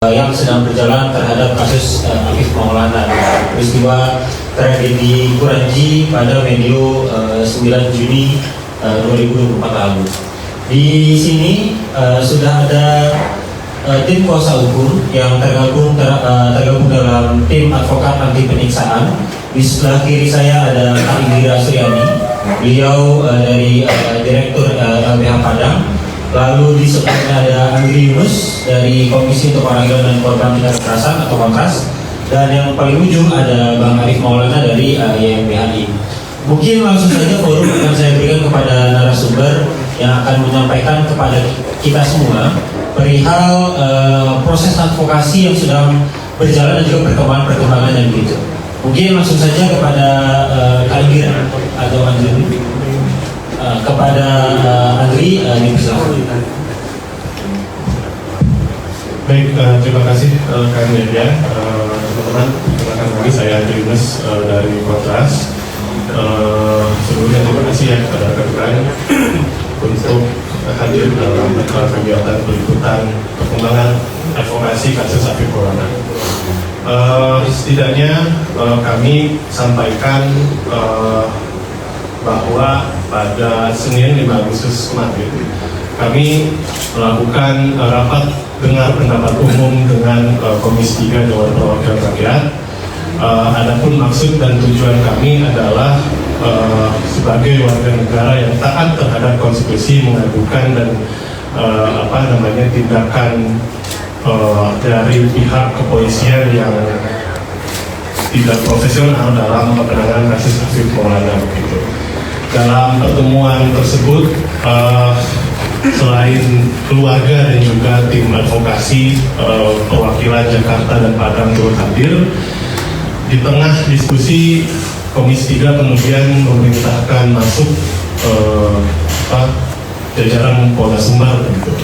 yang sedang berjalan terhadap kasus Afif Maulana, peristiwa tragedi Kuranji pada medio 9 Juni 2024 lalu. Di sini sudah ada tim kuasa hukum yang tergabung dalam tim advokat anti penyiksaan. Di sebelah kiri saya ada Kak Indira Suryani, beliau dari Direktur LBH Padang. Lalu di sebelahnya ada Andri Yunus dari Komisi untuk Peradilan dan Korban Tindak Kekerasan atau Kontras, dan yang paling ujung ada Bang Arif Maulana dari YMBHI. Mungkin langsung saja forum akan saya berikan kepada narasumber yang akan menyampaikan kepada kita semua perihal proses advokasi yang sedang berjalan dan juga perkembangan yang begitu. Mungkin langsung saja kepada Kak Indira atau Andri. Kepada Andri, dipersilakan. Baik, terima kasih Kak Media. Teman-teman, perkenalkan lagi saya Andri Yunus dari Kontras. Sebelumnya terima kasih ya kepada rekan-rekan untuk hadir dalam kegiatan peliputan perkembangan advokasi kasus Afif Maulana. Setidaknya kami sampaikan bahwa pada Senin 5 Agustus kemarin kami melakukan rapat dengar pendapat umum dengan Komisi 3 Dewan Perwakilan Rakyat. Adapun maksud dan tujuan kami adalah sebagai warga negara yang taat terhadap konstitusi mengadukan dan tindakan dari pihak kepolisian yang tidak profesional dalam penanganan kasus Afif Maulana begitu. Dalam pertemuan tersebut, selain keluarga dan juga tim advokasi perwakilan Jakarta dan Padang turut hadir, di tengah diskusi Komisi 3 kemudian memerintahkan masuk jajaran Polda Sumbar gitu,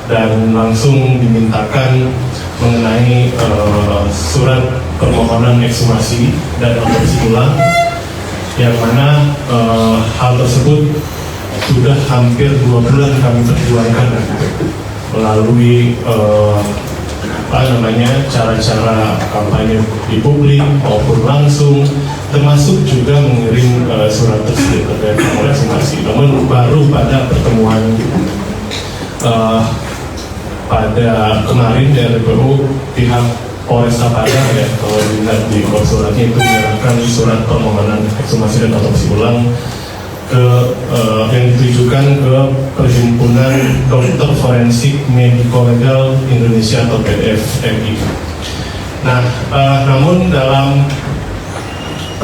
dan langsung dimintakan mengenai surat permohonan ekshumasi dan otopsi ulang, yang mana hal tersebut sudah hampir 2 bulan kami perjuangkan melalui cara-cara kampanye di publik maupun langsung, termasuk juga mengirim surat tersebut terkait dengan ekshumasi. Namun baru pada pertemuan pada kemarin dari RPU pihak Polresta Padang ya, kalau dilihat di suratnya itu menyerahkan surat permohonan ekshumasi dan otopsi ulang yang ditujukan ke Perhimpunan Dokter Forensik Mediko Legal Indonesia atau PDFMI. Nah, namun dalam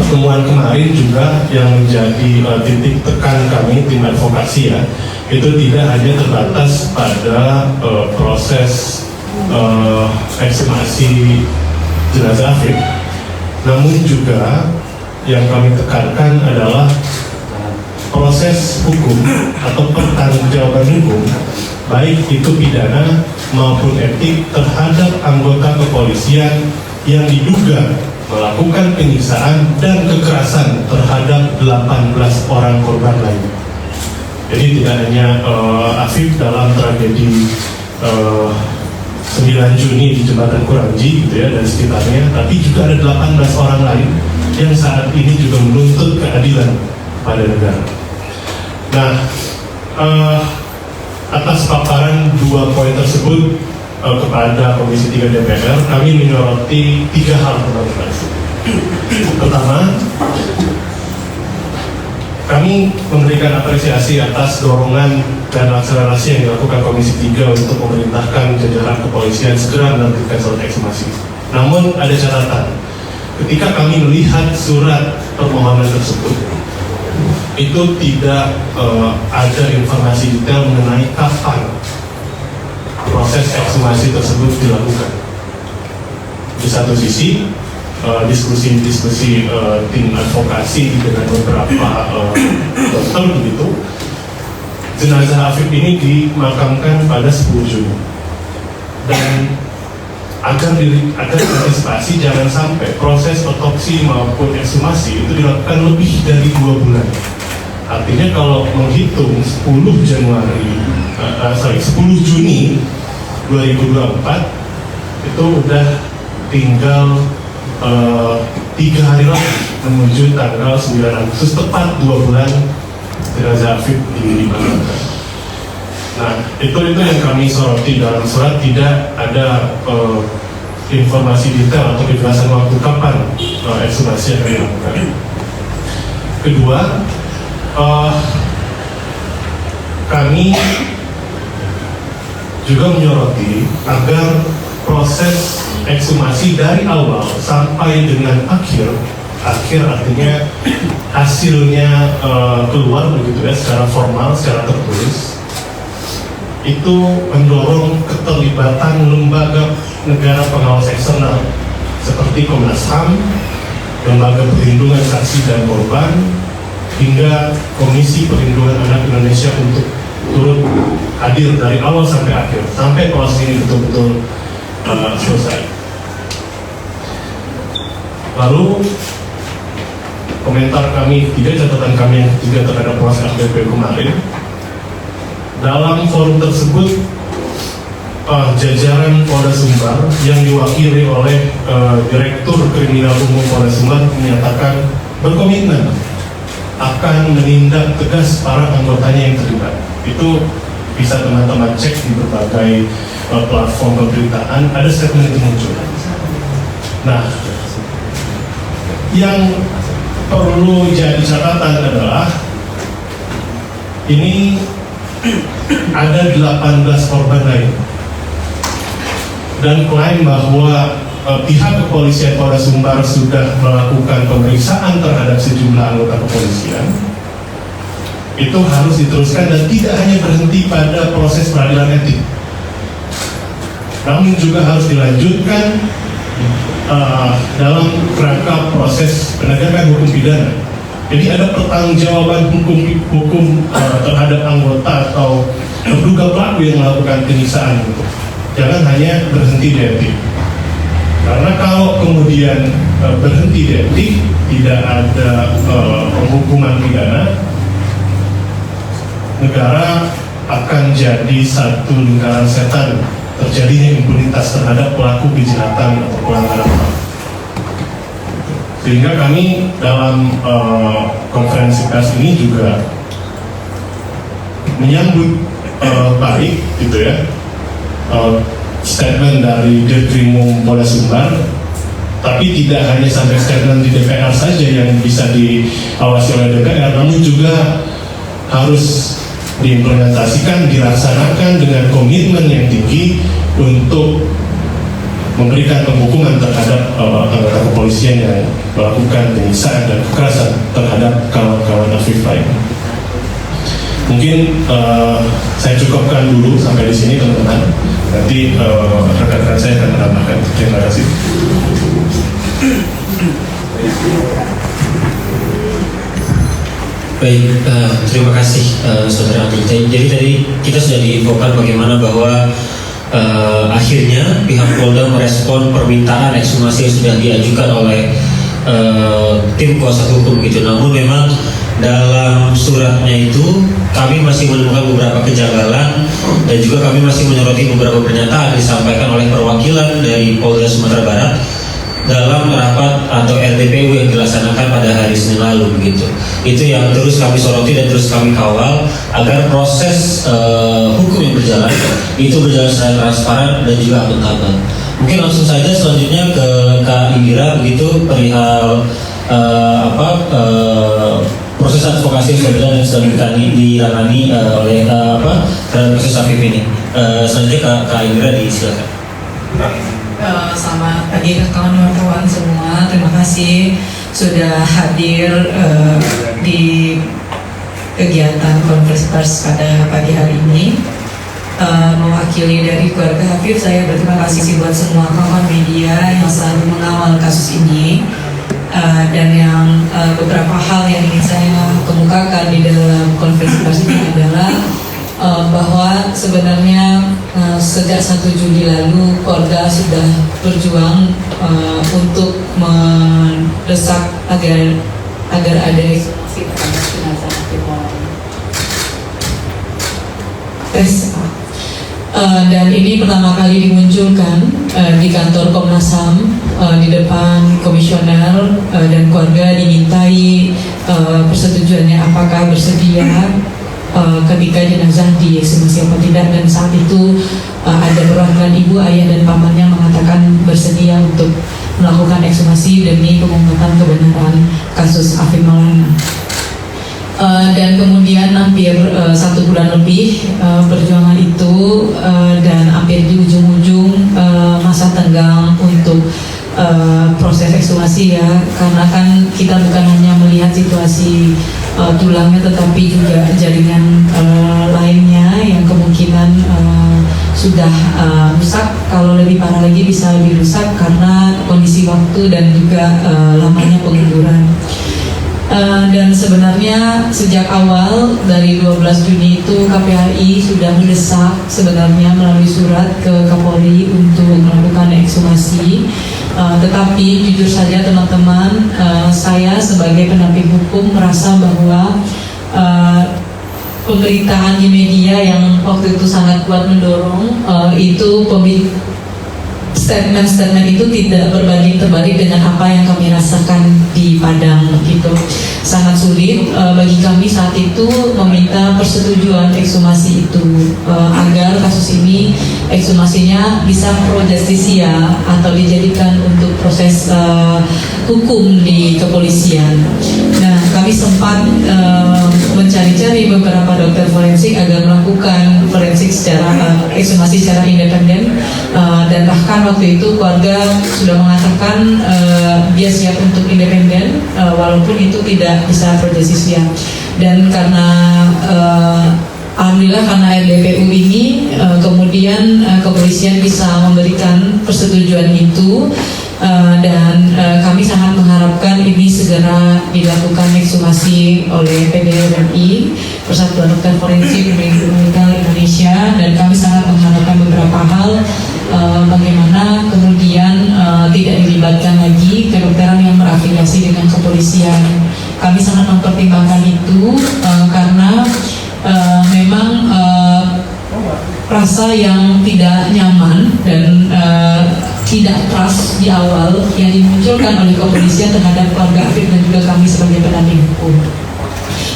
pertemuan kemarin juga yang menjadi titik tekan kami tim advokasi ya, itu tidak hanya terbatas pada proses ekshumasi jenazah Afif, namun juga yang kami tekankan adalah proses hukum atau pertanggungjawaban hukum, baik itu pidana maupun etik, terhadap anggota kepolisian yang diduga melakukan penyiksaan dan kekerasan terhadap 18 orang korban lain. Jadi tidak hanya Afif dalam tragedi 9 Juni di Jembatan Kuranji gitu ya, dan sekitarnya, tapi juga ada 18 orang lain yang saat ini juga menuntut keadilan pada negara. Nah, atas paparan 2 poin tersebut kepada Komisi 3 DPR, kami menyoroti 3 hal teman-teman. Pertama, kami memberikan apresiasi atas dorongan dan akselerasi yang dilakukan Komisi 3 untuk memerintahkan jajaran kepolisian segera menerbitkan surat ekshumasi. Namun ada catatan, ketika kami melihat surat permohonan tersebut, itu tidak ada informasi detail mengenai kapan proses ekshumasi tersebut dilakukan. Di satu sisi, diskusi tim advokasi dengan beberapa dokter begitu, jenazah Afif ini dimakamkan pada 10 Juni, dan agar diantisipasi jangan sampai proses otopsi maupun ekshumasi itu dilakukan lebih dari 2 bulan. Artinya kalau menghitung 10 Juni 2024 itu udah tinggal 3 hari lagi menuju tanggal 9 Agustus, tepat 2 bulan jenazah Afif dimakamkan. Nah, itu yang kami soroti dalam surat. Tidak ada informasi detail atau kejelasan waktu kapan ekshumasi akan dilakukan. Kedua, kami juga menyoroti agar proses ekshumasi dari awal sampai dengan akhir artinya hasilnya keluar begitu ya, secara formal, secara tertulis, itu mendorong keterlibatan lembaga negara pengawas eksternal seperti Komnas HAM, Lembaga Perlindungan Saksi dan Korban, hingga Komisi Perlindungan Anak Indonesia untuk turut hadir dari awal sampai akhir, sampai proses ini betul-betul selesai. Lalu komentar kami ketiga, catatan kami yang ketiga terhadap proses AKP kemarin. Dalam forum tersebut, jajaran Polda Sumbar yang diwakili oleh Direktur Kriminal Umum Polda Sumbar menyatakan berkomitmen akan menindak tegas para anggotanya yang terlibat. Itu bisa teman-teman cek di berbagai platform pemberitaan, ada statement itu muncul. Nah, yang perlu jadi catatan adalah ini ada 18 korban lain, dan klaim bahwa pihak kepolisian Polda Sumbar sudah melakukan pemeriksaan terhadap sejumlah anggota kepolisian, itu harus diteruskan dan tidak hanya berhenti pada proses peradilan etik, namun juga harus dilanjutkan dalam rangka proses penegakan hukum pidana. Jadi ada pertanggungjawaban hukum terhadap anggota atau terduga pelaku yang melakukan penyiksaan itu. Jangan hanya berhenti di etik. Karena kalau kemudian berhenti di etik, tidak ada penghukuman pidana, negara akan jadi satu lingkaran setan, terjadinya impunitas terhadap pelaku kejahatan atau pelanggaran HAM. Sehingga kami dalam konferensi pers ini juga menyambut baik gitu ya statement dari Dirkrimum Polda Sumbar, tapi tidak hanya sampai statement di DPR saja yang bisa diawasi oleh DPR, namun juga harus diimplementasikan, dilaksanakan dengan komitmen yang tinggi untuk memberikan penghukuman terhadap anggota kepolisian yang melakukan penyiksaan dan kekerasan terhadap kawan-kawan Afif lain. Mungkin saya cukupkan dulu sampai di sini teman-teman. Nanti rekan-rekan saya akan menambahkan. Terima kasih. Baik, terima kasih Saudara Andi. Jadi tadi kita sudah diinfokan bagaimana bahwa akhirnya pihak Polda merespon permintaan ekshumasi yang sudah diajukan oleh tim kuasa hukum gitu. Namun memang dalam suratnya itu kami masih menemukan beberapa kejanggalan dan juga kami masih menyoroti beberapa pernyataan disampaikan oleh perwakilan dari Polda Sumatera Barat dalam rapat atau RTPU yang dilaksanakan pada hari Senin lalu begitu. Itu yang terus kami soroti dan terus kami kawal agar proses hukum yang berjalan itu berjalan secara transparan dan juga akuntabel. Mungkin langsung saja selanjutnya ke Kak Indira begitu perihal proses advokasi yang sudah berjalan dan sedang ditangani oleh terhadap kasus Afif ini. Selanjutnya Kak Indira disilakan. Selamat pagi kawan wartawan semua. Terima kasih sudah hadir di kegiatan konferensi pers pada pagi hari ini. Mewakili dari keluarga Afif, saya berterima kasih buat semua kawan media yang selalu mengawal kasus ini. Dan yang beberapa hal yang ingin saya kemukakan di dalam konferensi pers ini adalah bahwa sebenarnya sejak 1 Juli lalu Polda sudah berjuang untuk mendesak agar ada ekshumasi terhadap jenazah Afif dan ini pertama kali dimunculkan di kantor Komnas HAM, di depan komisioner dan keluarga dimintai persetujuannya apakah bersedia ketika jenazah diekshumasi apa tidak, dan saat itu ada perwakilan ibu, ayah, dan pamannya mengatakan bersedia untuk melakukan ekshumasi demi pengungkapan kebenaran kasus Afif Maulana. Dan kemudian hampir 1 bulan lebih perjuangan itu dan hampir di ujung-ujung masa tenggang untuk proses ekshumasi ya, karena kan kita bukan hanya melihat situasi tulangnya tetapi juga jaringan lainnya yang kemungkinan sudah rusak. Kalau lebih parah lagi bisa lebih rusak karena kondisi waktu dan juga lamanya penguburan. Dan sebenarnya sejak awal dari 12 Juni itu KPHI sudah mendesak sebenarnya melalui surat ke Kapolri untuk melakukan ekshumasi. Tetapi jujur saja teman-teman, saya sebagai pendamping hukum merasa bahwa pemberitaan di media yang waktu itu sangat kuat mendorong itu statement-statement itu tidak berbanding terbalik dengan apa yang kami rasakan di Padang gitu. Sangat sulit bagi kami saat itu meminta persetujuan ekshumasi itu agar kasus ini ekshumasinya bisa pro justisia atau dijadikan untuk proses hukum di kepolisian. Nah, kami sempat mencari-cari beberapa dokter forensik agar melakukan forensik secara ekshumasi secara independen, dan bahkan waktu itu keluarga sudah mengatakan dia siap untuk independen walaupun itu tidak bisa pro justisia. Dan karena alhamdulillah karena RDPU ini kemudian kepolisian bisa memberikan persetujuan itu, dan kami sangat mengharapkan ini segera dilakukan ekshumasi oleh PDRMI, Persatuan Dokter Forensik Republik Indonesia, dan kami sangat mengharapkan beberapa hal, bagaimana kemudian tidak dilibatkan lagi kedokteran yang berafiliasi dengan kepolisian. Kami sangat mempertimbangkan itu karena memang rasa yang tidak nyaman dan tidak trust di awal yang dimunculkan oleh kepolisian terhadap keluarga Afif dan juga kami sebagai pendamping hukum.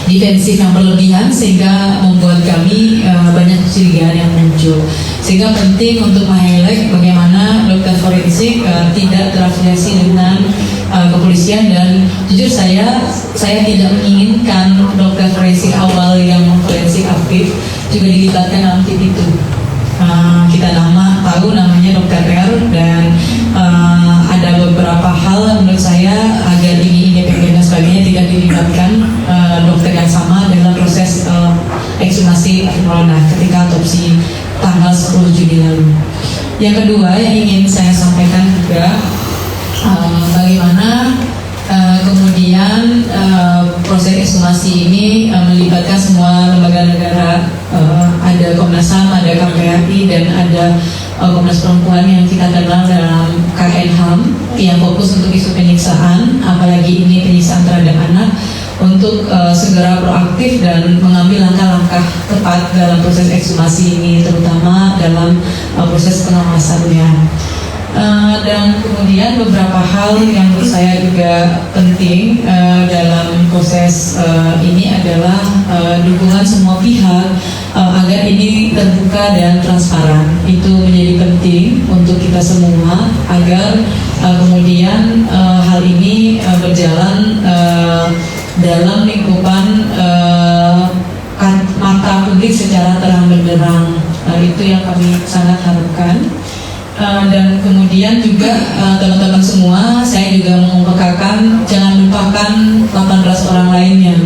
Defensif yang berlebihan sehingga membuat kami banyak kecurigaan yang muncul. Sehingga penting untuk meng-highlight bagaimana dokter forensik tidak terafiliasi dengan kepolisian, dan jujur saya tidak menginginkan dokter forensik awal yang memforensik Afif juga dilibatkan dalam tim itu. Kita tahu namanya Dokter R, dan ada beberapa hal menurut saya agar ini independen dan sebagainya tidak dilibatkan dokter yang sama dalam proses ekshumasi Afif Maulana ketika otopsi tanggal 10 Juni lalu. Yang kedua yang ingin saya sampaikan juga bagaimana kemudian proses ekshumasi ini melibatkan semua lembaga negara, ada Komnas HAM, ada KPHI, dan ada Komnas Perempuan yang kita kenal dalam KN HAM yang fokus untuk isu penyiksaan, apalagi ini penyiksaan terhadap anak, untuk segera proaktif dan mengambil langkah-langkah tepat dalam proses ekshumasi ini, terutama dalam proses pengawasannya. Dan kemudian beberapa hal yang menurut saya juga penting dalam proses ini adalah dukungan semua pihak agar ini terbuka dan transparan. Itu menjadi penting untuk kita semua agar kemudian hal ini berjalan dalam lingkupan mata publik secara terang benderang. Itu yang kami sangat harapkan. Dan kemudian juga teman-teman semua, saya juga mengumpulkan jangan lupakan 18 orang lainnya.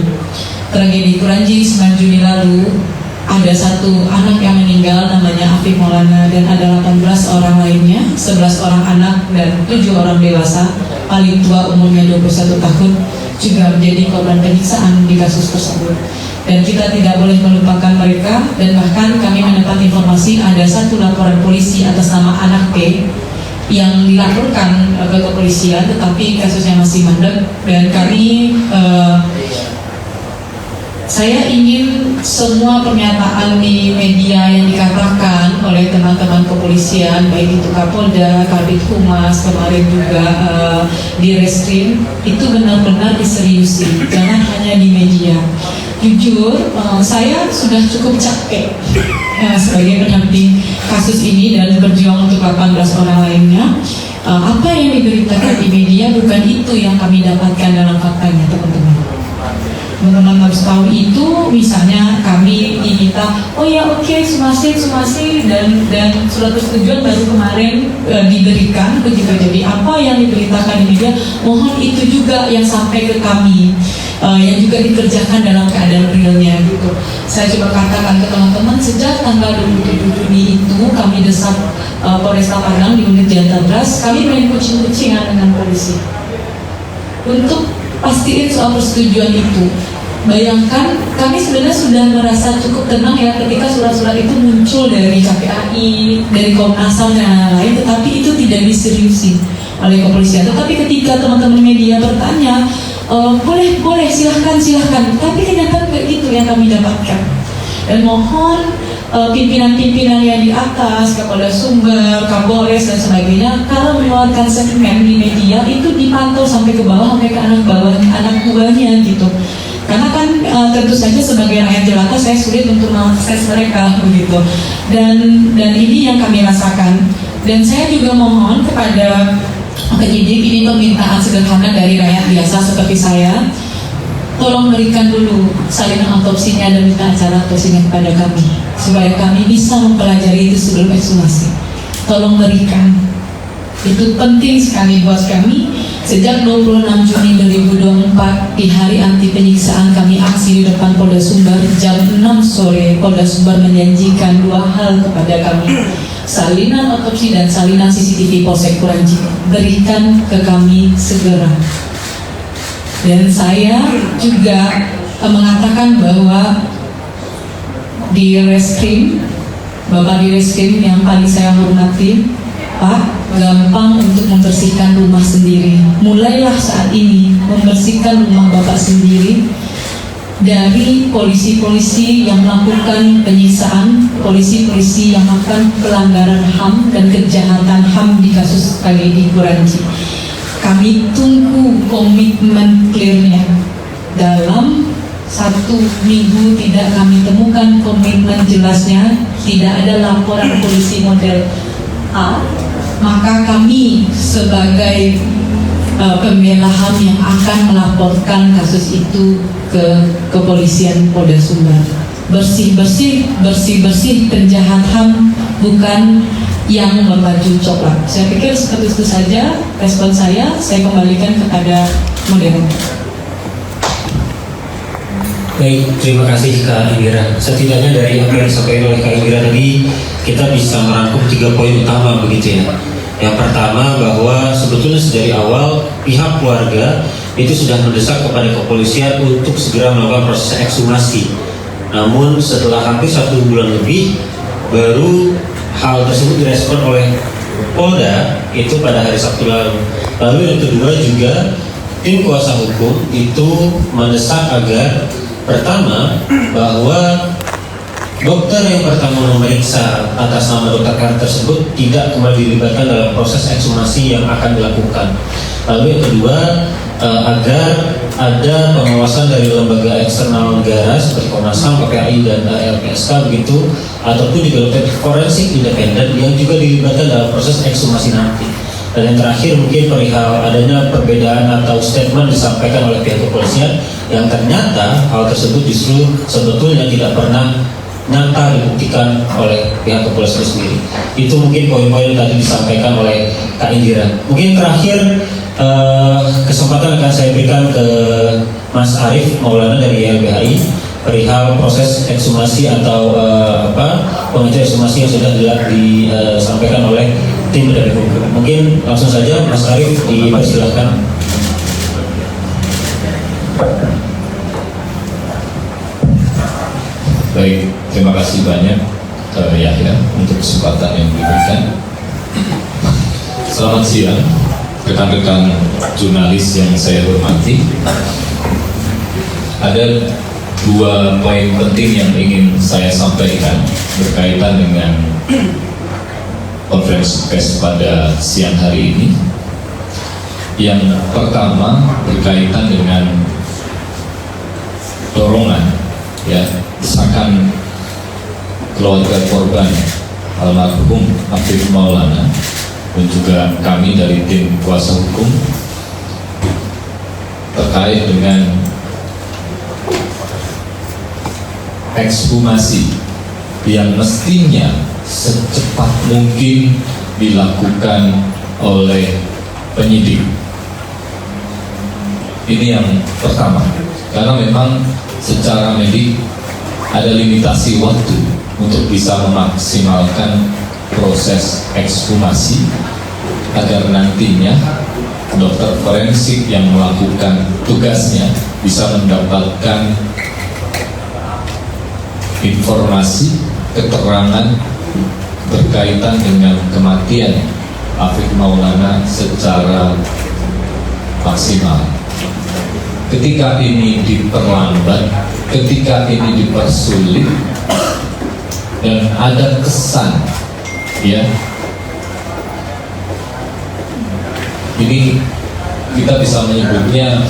Tragedi Kuranji 9 Juni lalu ada satu anak yang meninggal namanya Afif Maulana, dan ada 18 orang lainnya, 11 orang anak dan 7 orang dewasa, paling tua umurnya 21 tahun juga menjadi korban penyiksaan di kasus tersebut. Dan kita tidak boleh melupakan mereka, dan bahkan kami mendapat informasi ada satu laporan polisi atas nama anak P yang dilaporkan ke kepolisian, tetapi kasusnya masih mandek, dan kami Saya ingin semua pernyataan di media yang dikatakan oleh teman-teman kepolisian, baik itu Kapolda, Kabid Humas, kemarin juga di Reskrim, itu benar-benar diseriusi, jangan hanya di media. Jujur, saya sudah cukup capek sebagai pendamping kasus ini dan berjuang untuk 18 orang lainnya. Apa yang diberitakan di media bukan itu yang kami dapatkan dalam faktanya, teman-teman. Teman-teman harus tahu itu, misalnya kami diminta, oh ya oke, sumasi dan surat persetujuan baru kemarin diberikan begitu. Jadi apa yang diberitakan di media, mohon itu juga yang sampai ke kami, yang juga dikerjakan dalam keadaan realnya gitu. Saya coba katakan ke teman-teman, sejak tanggal 27 Juni itu kami desak Polresta Padang di unit Jatadras, kami main kucing-kucingan dengan polisi untuk pastiin soal persetujuan itu. Bayangkan, kami sebenarnya sudah merasa cukup tenang ya ketika surat-surat itu muncul dari KPAI, dari Komnas HAM dan lain-lain, tetapi itu tidak diseriusi oleh kepolisian. Tetapi ketika teman-teman media bertanya, boleh silahkan, tapi kenyataan kayak gitu yang kami dapatkan. Dan mohon pimpinan-pimpinan yang di atas, Kapolda Sumber, Kapolres dan sebagainya, kalau mengeluarkan segmen di media itu dipantau sampai ke bawah, sampai ke anak buahnya gitu. Karena kan tentu saja sebagai rakyat jelata saya sulit untuk mengakses mereka begitu. Dan ini yang kami rasakan. Dan saya juga mohon kepada penyidik, ini permintaan sederhana dari rakyat biasa seperti saya. Tolong berikan dulu salinan otopsinya dan minta acara otopsinya kepada kami supaya kami bisa mempelajari itu sebelum ekshumasi. Tolong berikan, itu penting sekali buat kami. Sejak 26 Juni 2024 di hari anti penyiksaan kami aksi di depan Polda Sumbar jam 6 sore. Polda Sumbar menjanjikan dua hal kepada kami, salinan otopsi dan salinan CCTV Polsek Kuranji, berikan ke kami segera. Dan saya juga mengatakan bahwa di Reskrim, Bapak di Reskrim yang paling saya hormati, Pak, gampang untuk membersihkan rumah sendiri. Mulailah saat ini membersihkan rumah Bapak sendiri dari polisi-polisi yang melakukan penyiksaan, polisi-polisi yang melakukan pelanggaran HAM dan kejahatan HAM di kasus tragedi Kuranji. Kami tunggu komitmen clear-nya. Dalam 1 minggu tidak kami temukan komitmen jelasnya, tidak ada laporan polisi model A, maka kami sebagai pembela HAM yang akan melaporkan kasus itu ke kepolisian Polda Sumbar. Bersih-bersih penjahat HAM, bukan yang berbaju coklat. Saya pikir seperti itu saja respon saya kembalikan kepada moderator. Baik, terima kasih Kak Indira. Setidaknya dari apa yang disampaikan oleh Kak Indira tadi, kita bisa merangkum 3 poin utama begitu ya. Yang pertama, bahwa sebetulnya dari awal pihak keluarga itu sudah mendesak kepada kepolisian untuk segera melakukan proses ekshumasi. Namun setelah hampir 1 bulan lebih, baru hal tersebut direspon oleh Polda itu pada hari Sabtu lalu. Lalu yang kedua juga, tim kuasa hukum itu mendesak agar pertama, bahwa dokter yang pertama memeriksa atas nama Dr. K tersebut tidak kembali dilibatkan dalam proses ekshumasi yang akan dilakukan. Lalu yang kedua, agar ada pengawasan dari lembaga eksternal negara seperti Komnas HAM, KPAI dan LPSK begitu, ataupun juga dokter forensik independen yang juga dilibatkan dalam proses ekshumasi nanti. Dan yang terakhir mungkin perihal adanya perbedaan atau statement disampaikan oleh pihak kepolisian yang ternyata hal tersebut justru sebetulnya tidak pernah nyata dibuktikan oleh pihak kepolisian sendiri. Itu mungkin poin-poin yang tadi disampaikan oleh Kak Indira. Mungkin terakhir kesempatan akan saya berikan ke Mas Arief Maulana dari YLBHI perihal proses ekshumasi atau pengajuan ekshumasi yang sudah disampaikan oleh tim pendamping hukum. Mungkin langsung saja Mas Arief dipersilahkan. Baik, terima kasih banyak Yahya untuk kesempatan yang diberikan. Selamat siang rekan-rekan jurnalis yang saya hormati. Ada dua poin penting yang ingin saya sampaikan berkaitan dengan konferensi pers pada siang hari ini. Yang pertama berkaitan dengan dorongan, ya, desakan keluarga korban almarhum Afif Maulana dan juga kami dari tim kuasa hukum terkait dengan ekshumasi yang mestinya secepat mungkin dilakukan oleh penyidik. Ini yang pertama, karena memang secara medik ada limitasi waktu untuk bisa memaksimalkan proses ekshumasi agar nantinya dokter forensik yang melakukan tugasnya bisa mendapatkan informasi, keterangan berkaitan dengan kematian Afif Maulana secara maksimal. Ketika ini diperlambat, ketika ini dipersulit, dan ada kesan, ya, ini kita bisa menyebutnya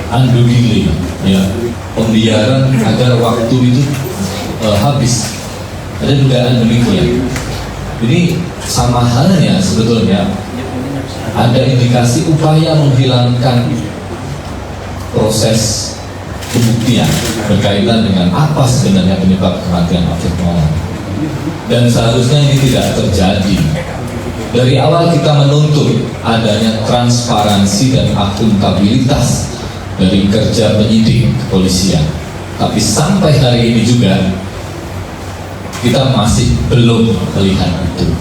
undue delay, ya, pembiaran agar waktu itu habis. Ada dugaan demikian. Ini sama halnya sebetulnya ada indikasi upaya menghilangkan proses pembuktian berkaitan dengan apa sebenarnya penyebab kematian Afif Maulana. Dan seharusnya ini tidak terjadi. Dari awal kita menuntut adanya transparansi dan akuntabilitas dari kerja penyidik kepolisian. Tapi sampai hari ini juga kita masih belum melihat itu.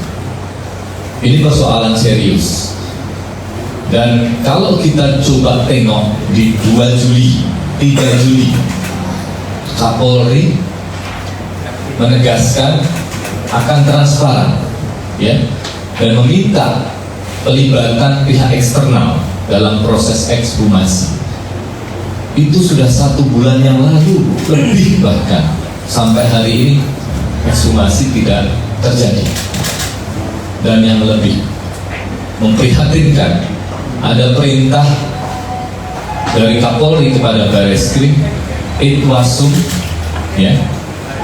Ini persoalan serius. Dan kalau kita coba tengok di 2 Juli, 3 Juli, Kapolri menegaskan akan transparan, ya, dan meminta pelibatan pihak eksternal dalam proses ekshumasi. Itu sudah 1 bulan yang lalu, lebih bahkan, sampai hari ini ekshumasi tidak terjadi. Dan yang lebih memprihatinkan, ada perintah dari Kapolri kepada Bareskrim, Itwasum, ya,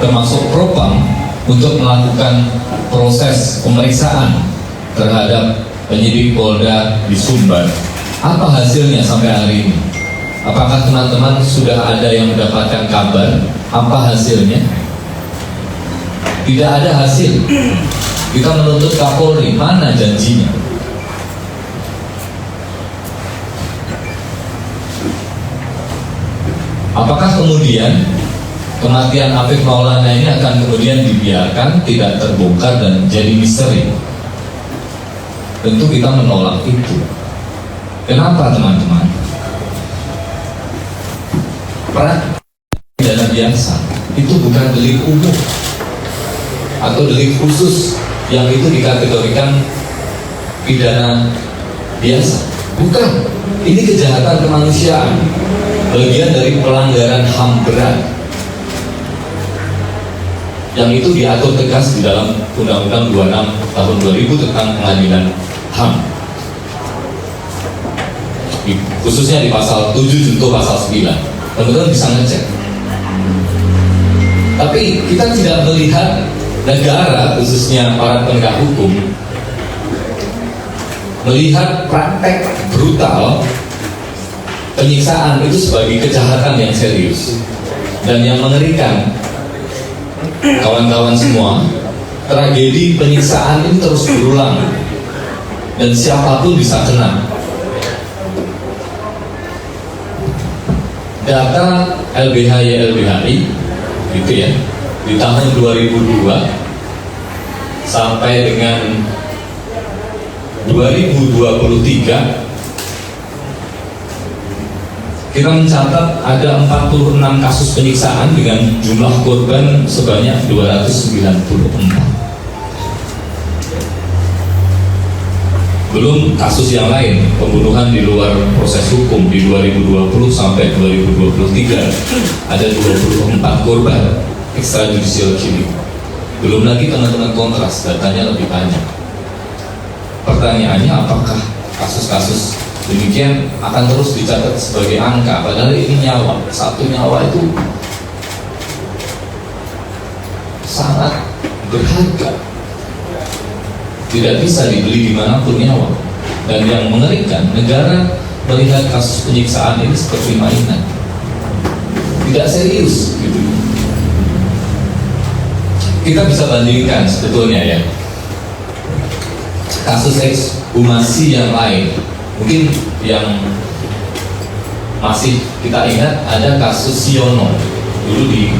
termasuk Propam, untuk melakukan proses pemeriksaan terhadap penyidik Polda di Sumbar. Apa hasilnya sampai hari ini? Apakah teman-teman sudah ada yang mendapatkan kabar? Apa hasilnya? Tidak ada hasil. Kita menuntut Kapolri, mana janjinya? Apakah kemudian kematian Afif Maulana ini akan kemudian dibiarkan, tidak terbongkar dan jadi misteri? Tentu kita menolak itu. Kenapa, teman-teman? Pidana biasa itu bukan delik umum atau delik khusus yang itu dikategorikan pidana biasa. Bukan. Ini kejahatan kemanusiaan, bagian dari pelanggaran HAM berat yang itu diatur tegas di dalam Undang-Undang 26 tahun 2000 tentang pengadilan HAM, khususnya di pasal 7 junto pasal 9. Teman-teman bisa ngecek. Tapi kita tidak melihat negara, khususnya para penegak hukum, melihat praktek brutal penyiksaan itu sebagai kejahatan yang serius. Dan yang mengerikan, kawan-kawan semua, tragedi penyiksaan ini terus berulang dan siapapun bisa kena. Data LBH-YLBHI gitu ya, di tahun 2002 sampai dengan 2023 kita mencatat ada 46 kasus penyiksaan dengan jumlah korban sebanyak 294. Belum kasus yang lain, pembunuhan di luar proses hukum di 2020 sampai 2023 ada 24 korban extrajudicial killing. Belum lagi teman-teman kontras, datanya lebih banyak. Pertanyaannya, apakah kasus-kasus demikian akan terus dicatat sebagai angka? Padahal ini nyawa, satu nyawa itu sangat berharga, tidak bisa dibeli dimanapun nyawa. Dan yang mengerikan, negara melihat kasus penyiksaan ini seperti mainan, tidak serius gitu. Kita bisa bandingkan sebetulnya ya, kasus ekshumasi yang lain. Mungkin yang masih kita ingat ada kasus Siono dulu di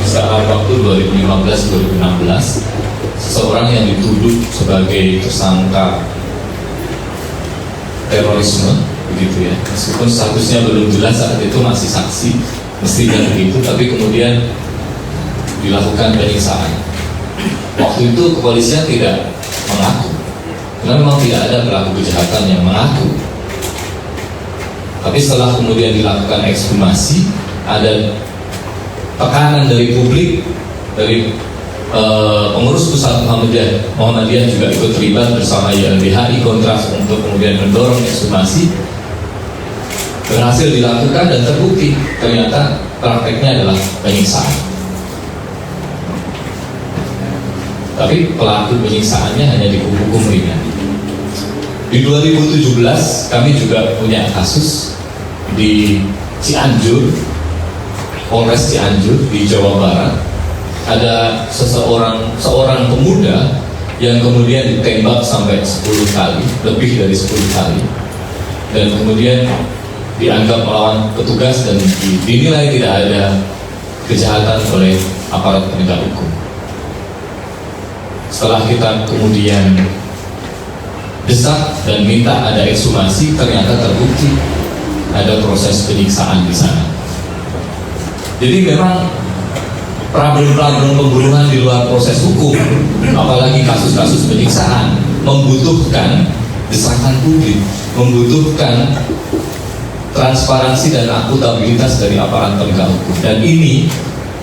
saat waktu 2015-2016, seseorang yang dituduh sebagai tersangka terorisme, begitu ya. Meskipun statusnya belum jelas saat itu, masih saksi, mestinya begitu, tapi kemudian dilakukan penyiksaan. Waktu itu kepolisian tidak mengaku, karena memang tidak ada pelaku kejahatan yang mengaku. Tapi setelah kemudian dilakukan ekshumasi, ada tekanan dari publik, dari pengurus pusat Muhammadiyah juga ikut terlibat bersama YLBHI Kontras untuk kemudian mendorong ekshumasi. Berhasil dilakukan dan terbukti ternyata prakteknya adalah penyiksaan. Tapi pelaku penyiksaannya hanya dihukum ringan. Di 2017 kami juga punya kasus di Cianjur, Polres Cianjur di Jawa Barat. Ada seorang pemuda yang kemudian ditembak sampai 10 kali, lebih dari 10 kali, dan kemudian dianggap melawan petugas dan dinilai tidak ada kejahatan oleh aparat penegak hukum. Setelah kita kemudian desak dan minta ada ekshumasi, ternyata terbukti ada proses penyiksaan di sana. Jadi memang problem-problem pembunuhan di luar proses hukum, apalagi kasus-kasus penyiksaan, membutuhkan desakan publik, membutuhkan transparansi dan akuntabilitas dari aparat penegak hukum. Dan ini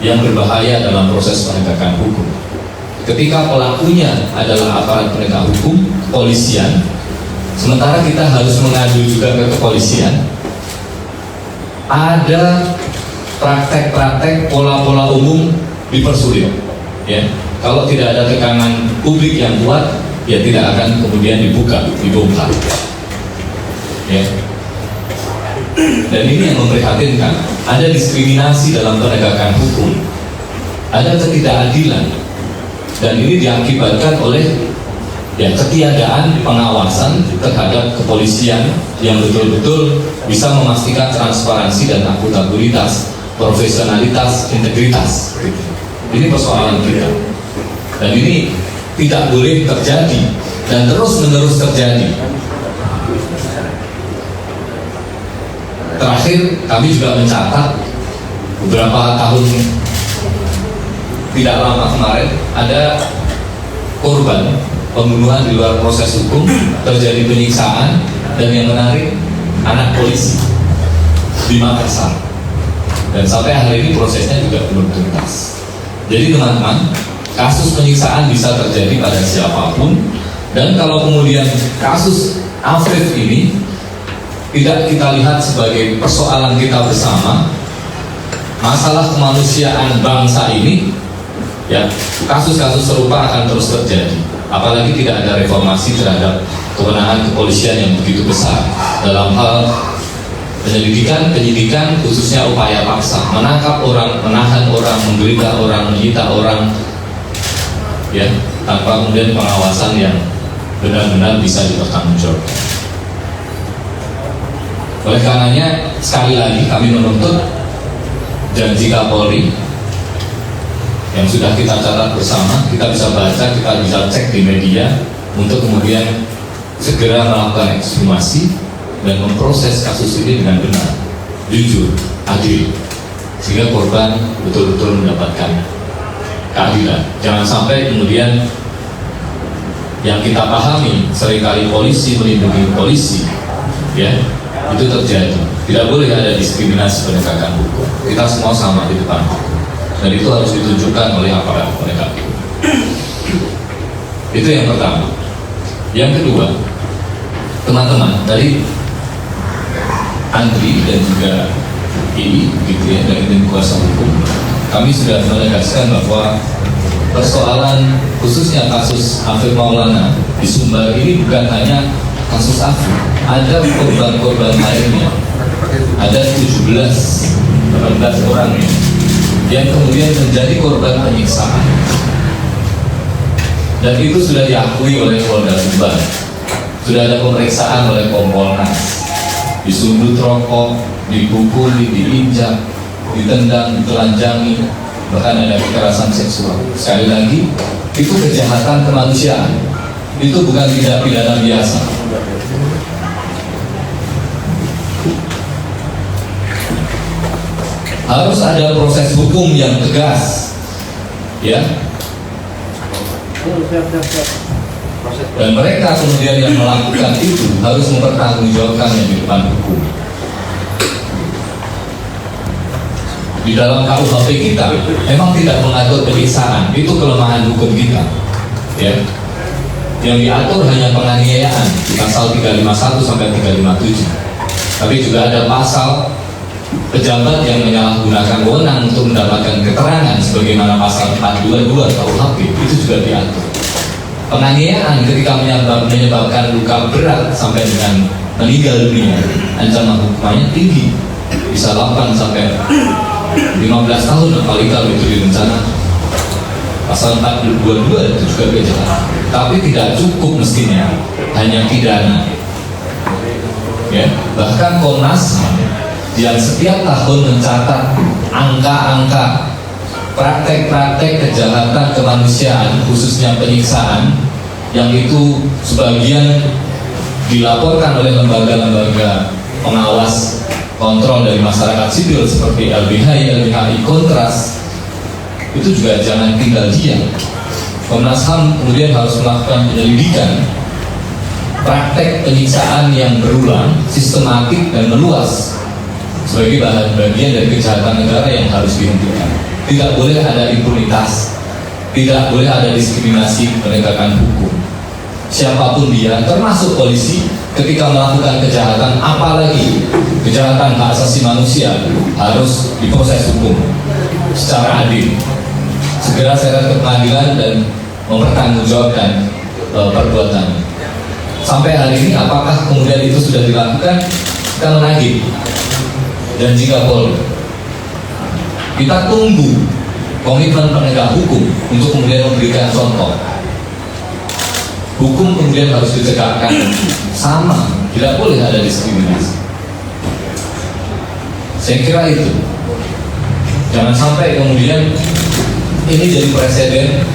yang berbahaya dalam proses penegakan hukum. Ketika pelakunya adalah aparat penegak hukum, kepolisian, sementara kita harus mengadu juga ke kepolisian, ada praktek-praktek pola-pola umum dipersulit. Ya, kalau tidak ada tekanan publik yang kuat, ya tidak akan kemudian dibongkar. Ya. Dan ini yang memprihatinkan. Ada diskriminasi dalam penegakan hukum, ada ketidakadilan, dan ini diakibatkan oleh ketiadaan pengawasan terhadap kepolisian yang betul-betul bisa memastikan transparansi dan akuntabilitas, profesionalitas, integritas. Ini persoalan kita, dan ini tidak boleh terjadi dan terus-menerus terjadi. Terakhir kami juga mencatat beberapa tahun tidak lama kemarin ada korban pembunuhan di luar proses hukum, terjadi penyiksaan, dan yang menarik anak polisi di Makassar. Dan sampai hari ini prosesnya juga belum tuntas. Jadi teman-teman, kasus penyiksaan bisa terjadi pada siapapun, dan kalau kemudian kasus Afif ini tidak kita lihat sebagai persoalan kita bersama, masalah kemanusiaan bangsa ini, ya, kasus-kasus serupa akan terus terjadi. Apalagi tidak ada reformasi terhadap kewenangan kepolisian yang begitu besar dalam hal penyelidikan, penyidikan, khususnya upaya paksa, menangkap orang, menahan orang, menggeledah orang, menyita orang, ya, tanpa kemudian pengawasan yang benar-benar bisa dipertanggungjawabkan. Oleh karenanya, sekali lagi kami menuntut janji Kapolri yang sudah kita catat bersama, kita bisa baca, kita bisa cek di media, untuk kemudian segera melakukan ekshumasi dan memproses kasus ini dengan benar, jujur, adil, sehingga korban betul-betul mendapatkan keadilan. Jangan sampai kemudian yang kita pahami seringkali polisi melindungi polisi, ya, itu terjadi. Tidak boleh ada diskriminasi penegakan hukum. Kita semua sama di depan hukum, dan itu harus ditunjukkan oleh aparat penegak hukum. Itu yang pertama. Yang kedua, teman-teman dari Andri dan juga ini, gitu ya, dari tim kuasa hukum, kami sudah menegaskan bahwa persoalan khususnya kasus Afif Maulana di Sumbar ini bukan hanya kasus Afif, ada korban-korban lainnya, ada 18 orang yang kemudian menjadi korban penyiksaan, dan itu sudah diakui oleh Polda Sumbar. Sudah ada pemeriksaan oleh Kompolnas, disundut rokok, dipukuli, diinjak, ditendang, ditelanjangi, bahkan ada kekerasan seksual. Sekali lagi, itu kejahatan kemanusiaan. Itu bukan tindak pidana biasa. Harus ada proses hukum yang tegas, ya. Dan mereka kemudian yang melakukan itu harus mempertanggungjawabkannya di depan hukum. Di dalam KUHP kita memang tidak mengatur penyiksaan, itu kelemahan hukum kita, ya. Yang diatur hanya penganiayaan di pasal 351 sampai 357. Tapi juga ada pasal pejabat yang menyalahgunakan wewenang untuk mendapatkan keterangan sebagaimana pasal 422 KUHP, itu juga diatur. Penganiayaan ketika menyebabkan luka berat sampai dengan meninggal dunia, ancaman hukumannya tinggi, bisa 8 sampai 15 tahun apalagi kalau itu direncanakan. Pasal 422 itu juga kejahatan, tapi tidak cukup mestinya hanya pidana, ya. Bahkan Komnas HAM yang setiap tahun mencatat angka-angka praktek-praktek kejahatan kemanusiaan, khususnya penyiksaan, yang itu sebagian dilaporkan oleh lembaga-lembaga pengawas kontrol dari masyarakat sipil seperti LBHI, Kontras, itu juga jangan tinggal diam. Komnas HAM kemudian harus melakukan penyelidikan praktek penyiksaan yang berulang, sistematik dan meluas sebagai bagian dari kejahatan negara yang harus dihentikan. Tidak boleh ada impunitas, tidak boleh ada diskriminasi penegakan hukum. Siapapun dia, termasuk polisi, ketika melakukan kejahatan, apalagi kejahatan hak asasi manusia, harus diproses hukum secara adil. Segera seret ke pengadilan dan mempertanggungjawabkan perbuatan. Sampai hari ini, apakah kemudian itu sudah dilakukan? Kita menagih janji Kapolri. Kita tunggu komitmen penegak hukum untuk kemudian memberikan contoh. Hukum kemudian harus ditegakkan sama, tidak boleh ada diskriminasi. Saya kira itu. Jangan sampai kemudian ini jadi presiden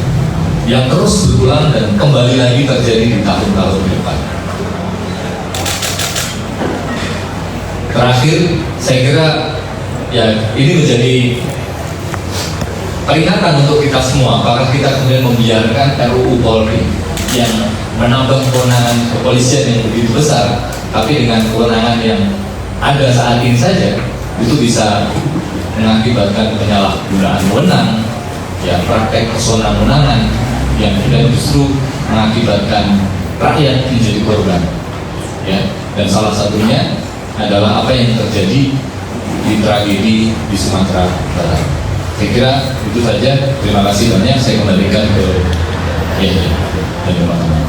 yang terus berulang dan kembali lagi terjadi di tahun-tahun ke depan. Terakhir, saya kira ya ini menjadi peringatan untuk kita semua. Apakah kita kemudian membiarkan RUU Polri yang menambah kewenangan kepolisian yang begitu besar, tapi dengan kewenangan yang ada saat ini saja, itu bisa mengakibatkan penyalahgunaan wewenang, ya, praktek kesewenang-wenangan yang tidak justru mengakibatkan rakyat menjadi korban, ya. Dan salah satunya adalah apa yang terjadi di tragedi di Sumatera Barat. Saya kira itu saja. Terima kasih banyak. Saya kembalikan ke Yahya dan teman-teman.